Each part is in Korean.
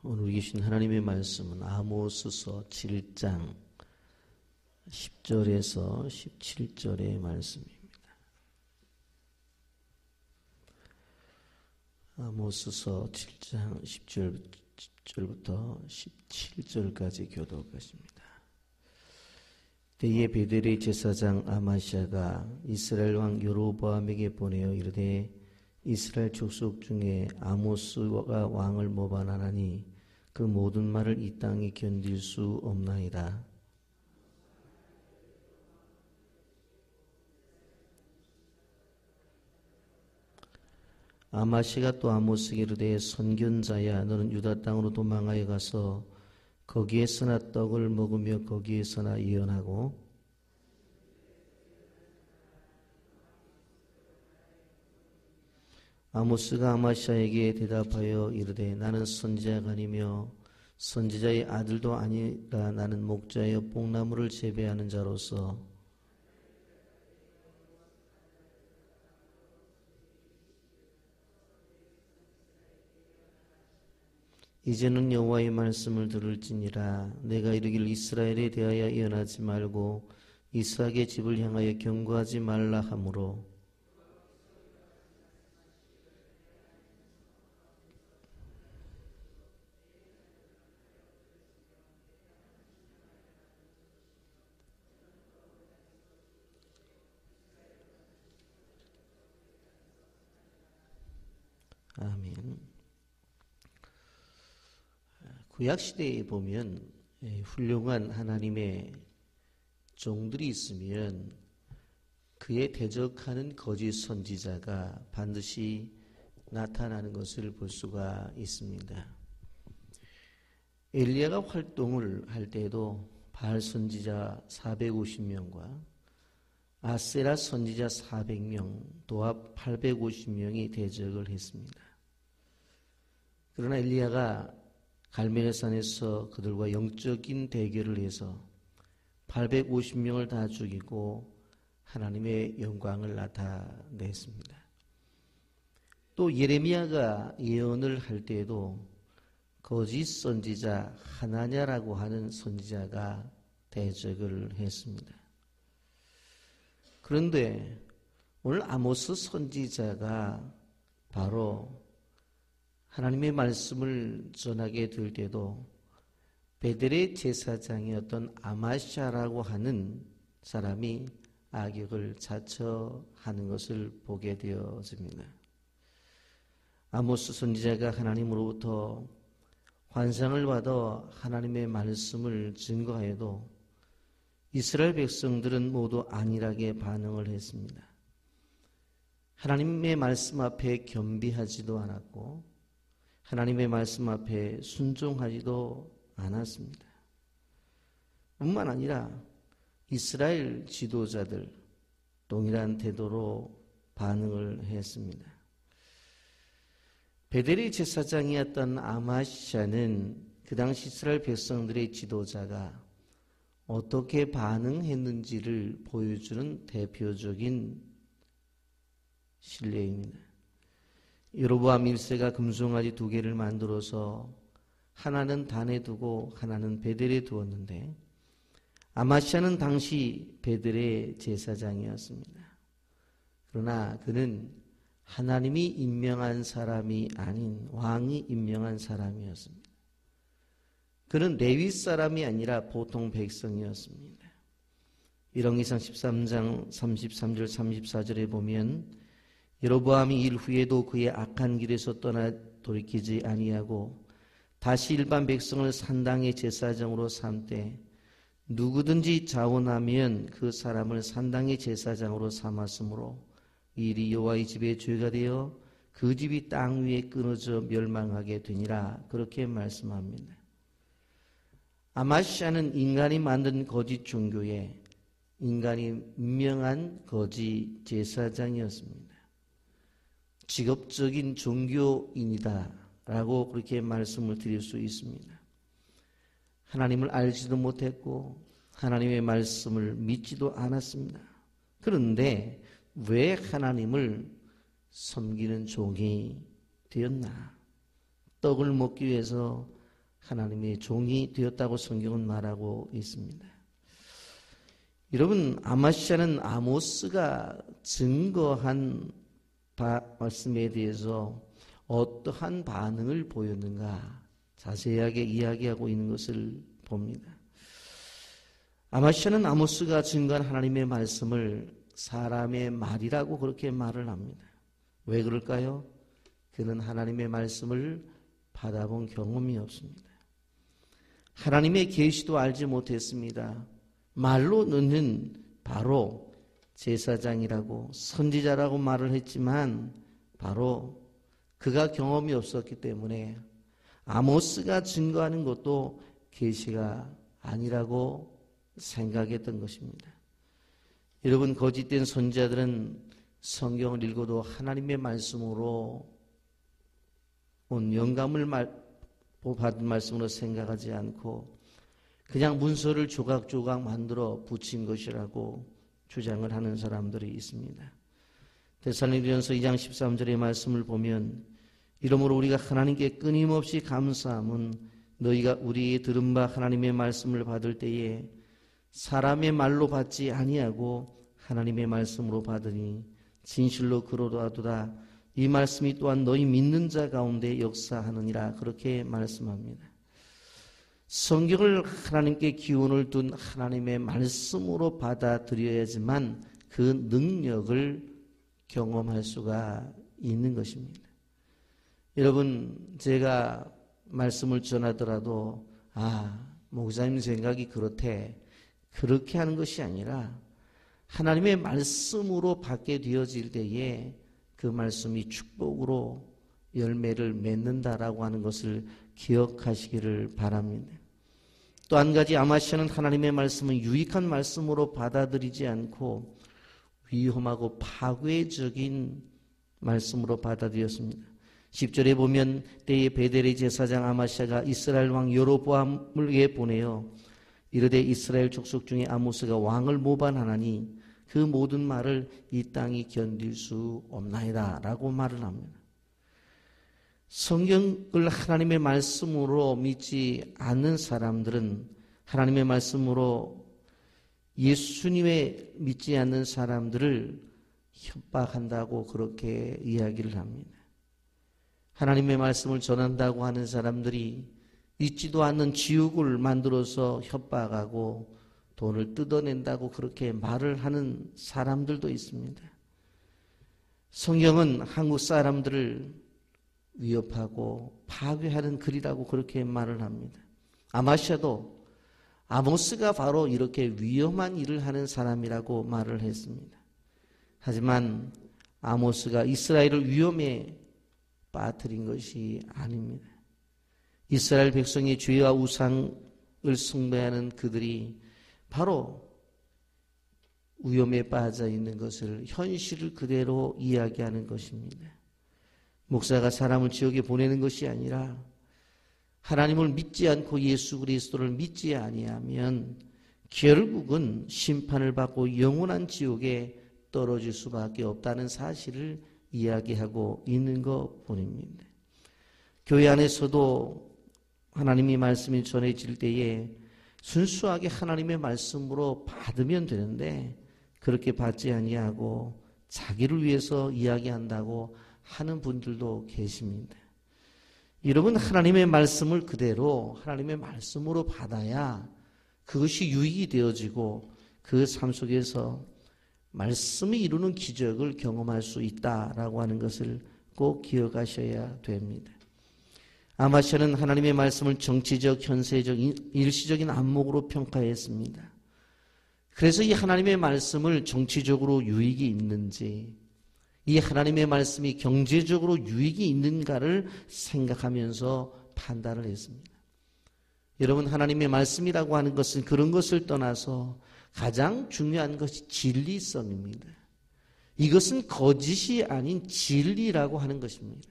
오늘 계신 하나님의 말씀은 아모스서 7장 10절에서 17절의 말씀입니다. 아모스서 7장 10절부터 17절까지 교독하십니다. 때에 베델의 제사장 아마시아가 이스라엘 왕 여로보암에게 보내어 이르되 이스라엘 족속 중에 아모스가 왕을 모반하나니 그 모든 말을 이 땅에 견딜 수 없나이다. 아마시아가 또 아모스에게 이르되 선견자야, 너는 유다 땅으로 도망하여 가서 거기에서나 떡을 먹으며 거기에서나 예언하고 아모스가 아마시아에게 대답하여 이르되 나는 선지자가 아니며 선지자의 아들도 아니라 나는 목자여 뽕나무를 재배하는 자로서 이제는 여호와의 말씀을 들을지니라. 내가 이르기를 이스라엘에 대하여 예언하지 말고 이삭의 집을 향하여 경고하지 말라 하므로 아멘. 구약시대에 보면 훌륭한 하나님의 종들이 있으면 그에 대적하는 거짓 선지자가 반드시 나타나는 것을 볼 수가 있습니다. 엘리야가 활동을 할 때에도 바알 선지자 450명과 아세라 선지자 400명, 도합 850명이 대적을 했습니다. 그러나 엘리야가 갈멜의 산에서 그들과 영적인 대결을 해서 850명을 다 죽이고 하나님의 영광을 나타냈습니다. 또 예레미야가 예언을 할 때에도 거짓 선지자 하나냐라고 하는 선지자가 대적을 했습니다. 그런데 오늘 아모스 선지자가 바로 하나님의 말씀을 전하게 될 때도 베델의 제사장이었던 아마시아라고 하는 사람이 악역을 자처하는 것을 보게 되어집니다. 아모스 선지자가 하나님으로부터 환상을 받아 하나님의 말씀을 증거하여도 이스라엘 백성들은 모두 안일하게 반응을 했습니다. 하나님의 말씀 앞에 겸비하지도 않았고 하나님의 말씀 앞에 순종하지도 않았습니다. 뿐만 아니라 이스라엘 지도자들 동일한 태도로 반응을 했습니다. 베델의 제사장이었던 아마시아는 그 당시 이스라엘 백성들의 지도자가 어떻게 반응했는지를 보여주는 대표적인 신뢰입니다. 여로보암 1세가 금송아지 2개를 만들어서 하나는 단에 두고 하나는 베델에 두었는데 아마시아는 당시 베델의 제사장이었습니다. 그러나 그는 하나님이 임명한 사람이 아닌 왕이 임명한 사람이었습니다. 그는 레위 사람이 아니라 보통 백성이었습니다. 열왕기상 13장 33절 34절에 보면 여로보암이 일 후에도 그의 악한 길에서 떠나 돌이키지 아니하고 다시 일반 백성을 산당의 제사장으로 삼되 누구든지 자원하면 그 사람을 산당의 제사장으로 삼았으므로 이 일이 여호와의 집에 죄가 되어 그 집이 땅 위에 끊어져 멸망하게 되니라. 그렇게 말씀합니다. 아마시아는 인간이 만든 거짓 종교에 인간이 임명한 거짓 제사장이었습니다. 직업적인 종교인이다 라고 그렇게 말씀을 드릴 수 있습니다. 하나님을 알지도 못했고 하나님의 말씀을 믿지도 않았습니다. 그런데 왜 하나님을 섬기는 종이 되었나? 떡을 먹기 위해서 하나님의 종이 되었다고 성경은 말하고 있습니다. 여러분, 아마시아는 아모스가 증거한 말씀에 대해서 어떠한 반응을 보였는가 자세하게 이야기하고 있는 것을 봅니다. 아마시아는 아모스가 증거한 하나님의 말씀을 사람의 말이라고 그렇게 말을 합니다. 왜 그럴까요? 그는 하나님의 말씀을 받아본 경험이 없습니다. 하나님의 계시도 알지 못했습니다. 말로는 바로 제사장이라고 선지자라고 말을 했지만 바로 그가 경험이 없었기 때문에 아모스가 증거하는 것도 계시가 아니라고 생각했던 것입니다. 여러분, 거짓된 선지자들은 성경을 읽어도 하나님의 말씀으로 온 영감을 받은 말씀으로 생각하지 않고 그냥 문서를 조각조각 만들어 붙인 것이라고 주장을 하는 사람들이 있습니다. 데살로니가전서 2장 13절의 말씀을 보면 이러므로 우리가 하나님께 끊임없이 감사함은 너희가 우리의 들은 바 하나님의 말씀을 받을 때에 사람의 말로 받지 아니하고 하나님의 말씀으로 받으니 진실로 그러하도다. 이 말씀이 또한 너희 믿는 자 가운데 역사하느니라. 그렇게 말씀합니다. 성경을 하나님께 기원을 둔 하나님의 말씀으로 받아들여야지만 그 능력을 경험할 수가 있는 것입니다. 여러분, 제가 말씀을 전하더라도 목사님 생각이 그렇대, 그렇게 하는 것이 아니라 하나님의 말씀으로 받게 되어질 때에 그 말씀이 축복으로 열매를 맺는다라고 하는 것을 기억하시기를 바랍니다. 또 한 가지, 아마시아는 하나님의 말씀을 유익한 말씀으로 받아들이지 않고 위험하고 파괴적인 말씀으로 받아들였습니다. 10절에 보면 때에 베델의 제사장 아마시아가 이스라엘 왕 여로보암에게 보내어 이르되 이스라엘 족속 중에 아모스가 왕을 모반하나니 그 모든 말을 이 땅이 견딜 수 없나이다 라고 말을 합니다. 성경을 하나님의 말씀으로 믿지 않는 사람들은 하나님의 말씀으로 예수님의 믿지 않는 사람들을 협박한다고 그렇게 이야기를 합니다. 하나님의 말씀을 전한다고 하는 사람들이 있지도 않는 지옥을 만들어서 협박하고 돈을 뜯어낸다고 그렇게 말을 하는 사람들도 있습니다. 성경은 한국 사람들을 위협하고 파괴하는 글이라고 그렇게 말을 합니다. 아마시아도 아모스가 바로 이렇게 위험한 일을 하는 사람이라고 말을 했습니다. 하지만 아모스가 이스라엘을 위험에 빠뜨린 것이 아닙니다. 이스라엘 백성이 죄와 우상을 숭배하는 그들이 바로 위험에 빠져 있는 것을, 현실을 그대로 이야기하는 것입니다. 목사가 사람을 지옥에 보내는 것이 아니라 하나님을 믿지 않고 예수 그리스도를 믿지 아니하면 결국은 심판을 받고 영원한 지옥에 떨어질 수밖에 없다는 사실을 이야기하고 있는 것뿐입니다. 교회 안에서도 하나님의 말씀이 전해질 때에 순수하게 하나님의 말씀으로 받으면 되는데 그렇게 받지 아니하고 자기를 위해서 이야기한다고 하는 분들도 계십니다. 여러분, 하나님의 말씀을 그대로 하나님의 말씀으로 받아야 그것이 유익이 되어지고 그 삶 속에서 말씀이 이루는 기적을 경험할 수 있다라고 하는 것을 꼭 기억하셔야 됩니다. 아마시아는 하나님의 말씀을 정치적, 현세적, 일시적인 안목으로 평가했습니다. 그래서 이 하나님의 말씀을 정치적으로 유익이 있는지, 이 하나님의 말씀이 경제적으로 유익이 있는가를 생각하면서 판단을 했습니다. 여러분, 하나님의 말씀이라고 하는 것은 그런 것을 떠나서 가장 중요한 것이 진리성입니다. 이것은 거짓이 아닌 진리라고 하는 것입니다.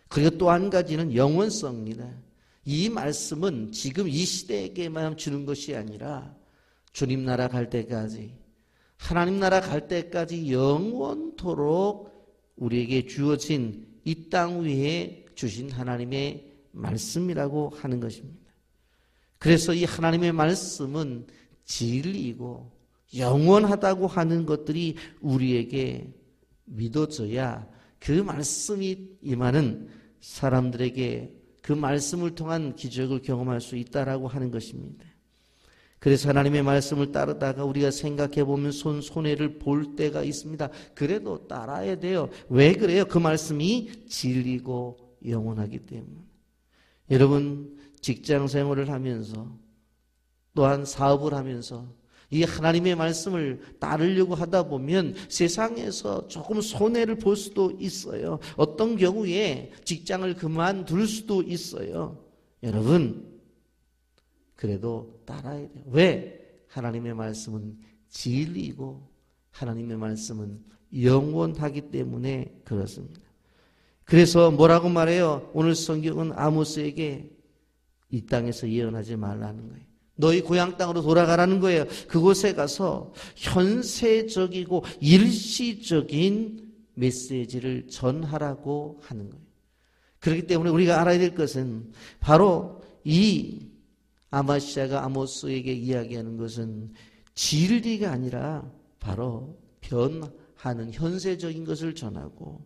그리고 또 한 가지는 영원성입니다. 이 말씀은 지금 이 시대에게만 주는 것이 아니라 주님 나라 갈 때까지, 하나님 나라 갈 때까지 영원토록 우리에게 주어진 이 땅 위에 주신 하나님의 말씀이라고 하는 것입니다. 그래서 이 하나님의 말씀은 진리이고 영원하다고 하는 것들이 우리에게 믿어져야 그 말씀이 임하는 사람들에게 그 말씀을 통한 기적을 경험할 수 있다라고 하는 것입니다. 그래서 하나님의 말씀을 따르다가 우리가 생각해 보면 손해를 볼 때가 있습니다. 그래도 따라야 돼요. 왜 그래요? 그 말씀이 진리고 영원하기 때문에. 여러분, 직장 생활을 하면서 또한 사업을 하면서 이 하나님의 말씀을 따르려고 하다 보면 세상에서 조금 손해를 볼 수도 있어요. 어떤 경우에 직장을 그만둘 수도 있어요. 여러분, 그래도 따라야 돼요. 왜? 하나님의 말씀은 진리이고 하나님의 말씀은 영원하기 때문에 그렇습니다. 그래서 뭐라고 말해요? 오늘 성경은 아모스에게 이 땅에서 예언하지 말라는 거예요. 너희 고향 땅으로 돌아가라는 거예요. 그곳에 가서 현세적이고 일시적인 메시지를 전하라고 하는 거예요. 그렇기 때문에 우리가 알아야 될 것은 바로 이 아마시아가 아모스에게 이야기하는 것은 진리가 아니라 바로 변하는 현세적인 것을 전하고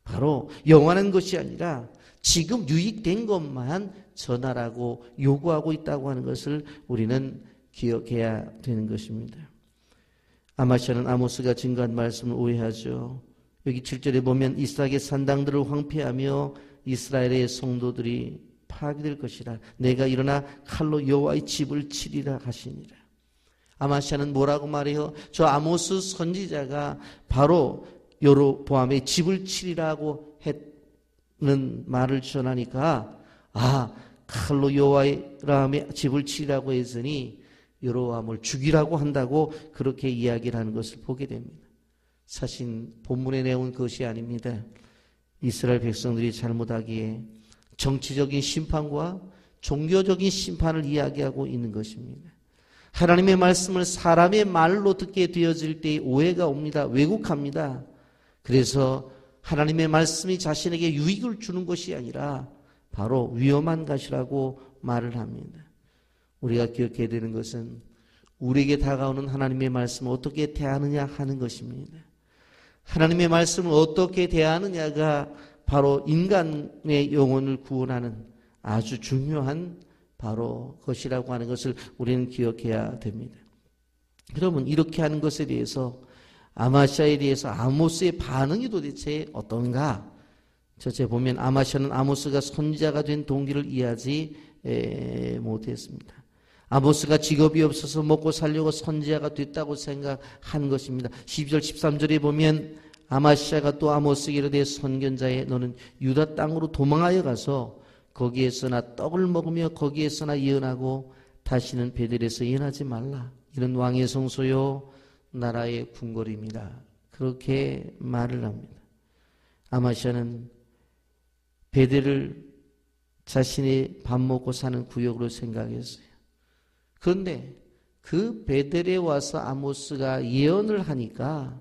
바로 영원한 것이 아니라 지금 유익된 것만 전하라고 요구하고 있다고 하는 것을 우리는 기억해야 되는 것입니다. 아마시아는 아모스가 증거한 말씀을 오해하죠. 여기 7절에 보면 이삭의 산당들을 황폐하며 이스라엘의 성도들이 파괴될 것이라. 내가 일어나 칼로 여호와의 집을 치리라 하시니라. 아마시아는 뭐라고 말해요? 저 아모스 선지자가 바로 여로보암의 집을 치리라고 했는 말을 전하니까 칼로 여호와의 집을 치리라고 했으니 여로보암을 죽이라고 한다고 그렇게 이야기를 하는 것을 보게 됩니다. 사실 본문의 내용은 그것이 아닙니다. 이스라엘 백성들이 잘못하기에 정치적인 심판과 종교적인 심판을 이야기하고 있는 것입니다. 하나님의 말씀을 사람의 말로 듣게 되어질 때 오해가 옵니다. 왜곡합니다. 그래서 하나님의 말씀이 자신에게 유익을 주는 것이 아니라 바로 위험한 것이라고 말을 합니다. 우리가 기억해야 되는 것은 우리에게 다가오는 하나님의 말씀을 어떻게 대하느냐 하는 것입니다. 하나님의 말씀을 어떻게 대하느냐가 바로 인간의 영혼을 구원하는 아주 중요한 바로 것이라고 하는 것을 우리는 기억해야 됩니다. 여러분, 이렇게 하는 것에 대해서 아마시아에 대해서 아모스의 반응이 도대체 어떤가? 저째 보면 아마시아는 아모스가 선지자가 된 동기를 이해하지 못했습니다. 아모스가 직업이 없어서 먹고 살려고 선지자가 됐다고 생각한 것입니다. 12절 13절에 보면 아마시아가 또 아모스에게 이르되 선견자여 너는 유다 땅으로 도망하여 가서 거기에서나 떡을 먹으며 거기에서나 예언하고 다시는 베델에서 예언하지 말라. 이는 왕의 성소요 나라의 궁궐입니다. 그렇게 말을 합니다. 아마시아는 베델을 자신이 밥 먹고 사는 구역으로 생각했어요. 그런데 그 베델에 와서 아모스가 예언을 하니까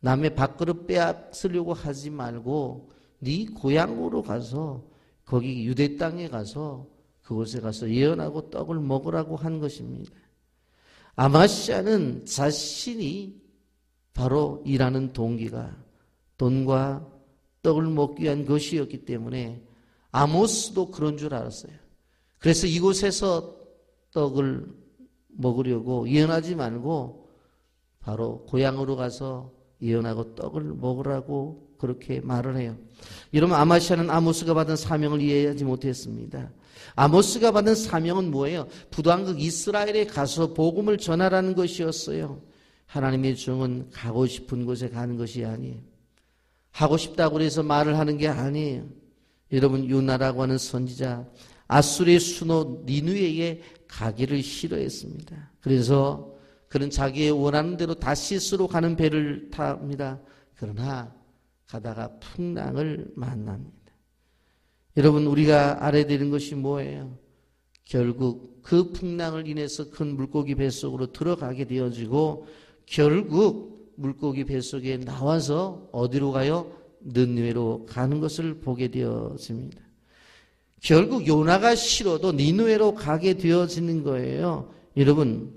남의 밥그릇 빼앗으려고 하지 말고 네 고향으로 가서 거기 유대 땅에 가서 그곳에 가서 예언하고 떡을 먹으라고 한 것입니다. 아마시아는 자신이 바로 일하는 동기가 돈과 떡을 먹기 위한 것이었기 때문에 아모스도 그런 줄 알았어요. 그래서 이곳에서 떡을 먹으려고 예언하지 말고 바로 고향으로 가서 예언하고 떡을 먹으라고 그렇게 말을 해요. 여러분, 아마시아는 아모스가 받은 사명을 이해하지 못했습니다. 아모스가 받은 사명은 뭐예요? 부당국 이스라엘에 가서 복음을 전하라는 것이었어요. 하나님의 종은 가고 싶은 곳에 가는 것이 아니에요. 하고 싶다고 해서 말을 하는 게 아니에요. 여러분, 요나라고 하는 선지자 아수르의 수노 니누에에 가기를 싫어했습니다. 그래서 그는 자기의 원하는 대로 다시스로 가는 배를 탑니다. 그러나 가다가 풍랑을 만납니다. 여러분, 우리가 알아야 되는 것이 뭐예요? 결국 그 풍랑을 인해서 큰 물고기 뱃속으로 들어가게 되어지고 결국 물고기 뱃속에 나와서 어디로 가요? 느느웨로 가는 것을 보게 되어집니다. 결국 요나가 싫어도 니느웨로 가게 되어지는 거예요. 여러분,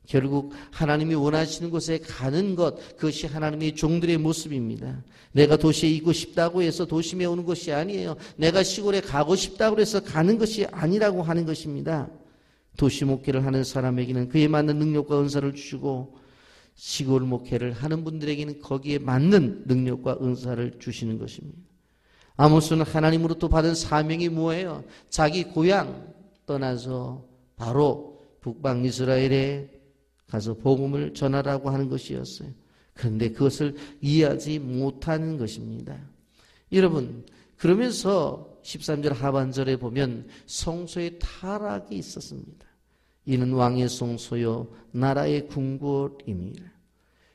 결국 하나님이 원하시는 곳에 가는 것, 그것이 하나님의 종들의 모습입니다. 내가 도시에 있고 싶다고 해서 도심에 오는 것이 아니에요. 내가 시골에 가고 싶다고 해서 가는 것이 아니라고 하는 것입니다. 도시 목회를 하는 사람에게는 그에 맞는 능력과 은사를 주시고, 시골 목회를 하는 분들에게는 거기에 맞는 능력과 은사를 주시는 것입니다. 아모스는 하나님으로부터 받은 사명이 뭐예요? 자기 고향 떠나서 바로 북방 이스라엘에 가서 복음을 전하라고 하는 것이었어요. 그런데 그것을 이해하지 못하는 것입니다. 여러분, 그러면서 13절 하반절에 보면 성소의 타락이 있었습니다. 이는 왕의 성소요 나라의 궁궐입니다.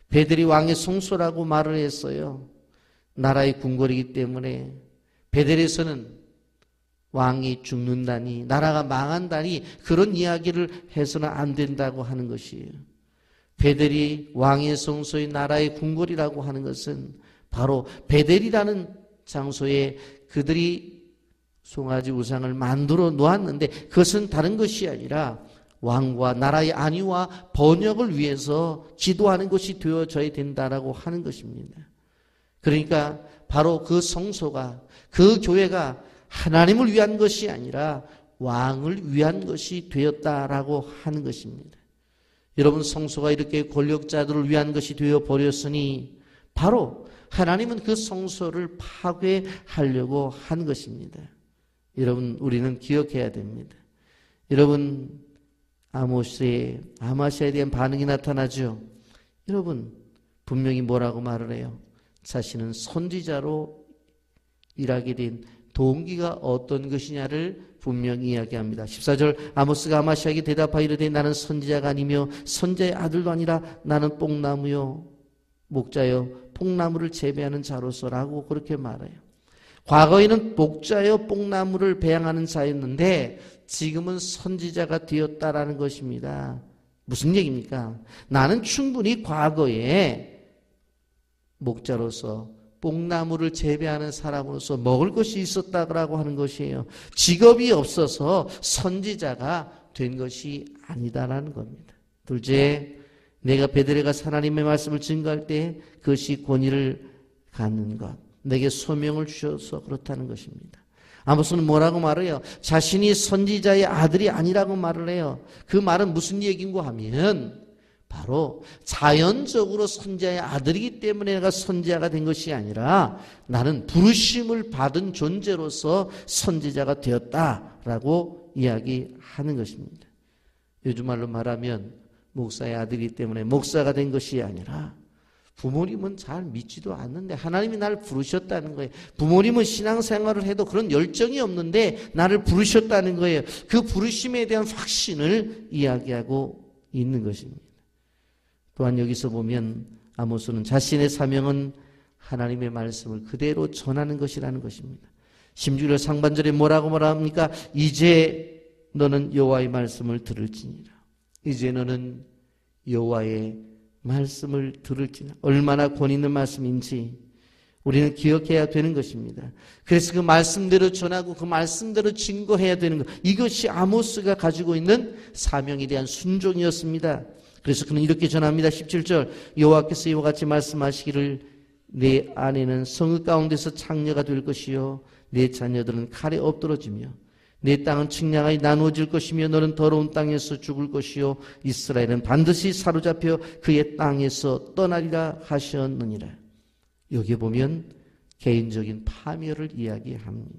베델이 왕의 성소라고 말을 했어요. 나라의 궁궐이기 때문에 베델에서는 왕이 죽는다니, 나라가 망한다니 그런 이야기를 해서는 안 된다고 하는 것이에요. 베델이 왕의 성소의 나라의 궁궐이라고 하는 것은 바로 베델이라는 장소에 그들이 송아지 우상을 만들어 놓았는데, 그것은 다른 것이 아니라 왕과 나라의 안위와 번영을 위해서 기도하는 것이 되어져야 된다라고 하는 것입니다. 그러니까 바로 그 성소가, 그 교회가 하나님을 위한 것이 아니라 왕을 위한 것이 되었다라고 하는 것입니다. 여러분, 성소가 이렇게 권력자들을 위한 것이 되어버렸으니 바로 하나님은 그 성소를 파괴하려고 한 것입니다. 여러분, 우리는 기억해야 됩니다. 여러분, 아마시아에 대한 반응이 나타나죠. 여러분, 분명히 뭐라고 말을 해요? 자신은 선지자로 일하게 된 동기가 어떤 것이냐를 분명히 이야기합니다. 14절, 아모스가 아마시아에게 대답하여 이르되 나는 선지자가 아니며 선지자의 아들도 아니라 나는 뽕나무요 목자요 뽕나무를 재배하는 자로서라고 그렇게 말해요. 과거에는 목자요 뽕나무를 배양하는 자였는데 지금은 선지자가 되었다라는 것입니다. 무슨 얘기입니까? 나는 충분히 과거에 목자로서 뽕나무를 재배하는 사람으로서 먹을 것이 있었다고 하는 것이에요. 직업이 없어서 선지자가 된 것이 아니다라는 겁니다. 둘째, 내가 베델에 가서 하나님의 말씀을 증거할 때 그것이 권위를 갖는 것, 내게 소명을 주셔서 그렇다는 것입니다. 아모스는 뭐라고 말해요? 자신이 선지자의 아들이 아니라고 말을 해요. 그 말은 무슨 얘기인가 하면 바로 자연적으로 선지자의 아들이기 때문에 내가 선지자가 된 것이 아니라 나는 부르심을 받은 존재로서 선지자가 되었다라고 이야기하는 것입니다. 요즘 말로 말하면 목사의 아들이기 때문에 목사가 된 것이 아니라, 부모님은 잘 믿지도 않는데 하나님이 나를 부르셨다는 거예요. 부모님은 신앙생활을 해도 그런 열정이 없는데 나를 부르셨다는 거예요. 그 부르심에 대한 확신을 이야기하고 있는 것입니다. 또한 여기서 보면 아모스는 자신의 사명은 하나님의 말씀을 그대로 전하는 것이라는 것입니다. 16절 상반절에 뭐라고 말합니까? 이제 너는 여호와의 말씀을 들을지니라. 이제 너는 여호와의 말씀을 들을지니라. 얼마나 권위 있는 말씀인지 우리는 기억해야 되는 것입니다. 그래서 그 말씀대로 전하고 그 말씀대로 증거해야 되는 것, 이것이 아모스가 가지고 있는 사명에 대한 순종이었습니다. 그래서 그는 이렇게 전합니다. 17절, 여호와께서 이와 같이 말씀하시기를 내 아내는 성읍 가운데서 창녀가 될 것이요 내 자녀들은 칼에 엎드러지며 내 땅은 측량하여 나누어질 것이며 너는 더러운 땅에서 죽을 것이요 이스라엘은 반드시 사로잡혀 그의 땅에서 떠나리라 하셨느니라. 여기에 보면 개인적인 파멸을 이야기합니다.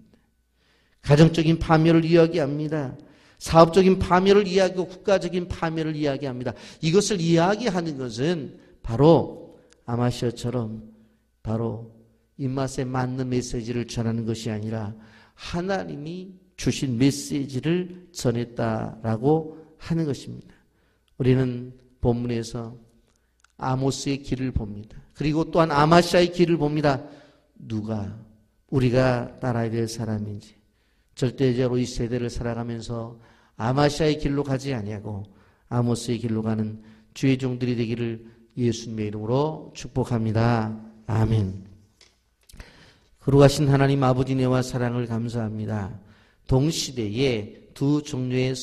가정적인 파멸을 이야기합니다. 사업적인 파멸을 이야기하고 국가적인 파멸을 이야기합니다. 이것을 이야기하는 것은 바로 아마시아처럼 바로 입맛에 맞는 메시지를 전하는 것이 아니라 하나님이 주신 메시지를 전했다라고 하는 것입니다. 우리는 본문에서 아모스의 길을 봅니다. 그리고 또한 아마시아의 길을 봅니다. 누가 우리가 따라야 될 사람인지, 절대적으로 이 세대를 살아가면서 아마시아의 길로 가지 아니하고 아모스의 길로 가는 주의 종들이 되기를 예수님의 이름으로 축복합니다. 아멘. 거룩하신 하나님 아버지 은혜와 사랑을 감사합니다. 동시대에 두 종류의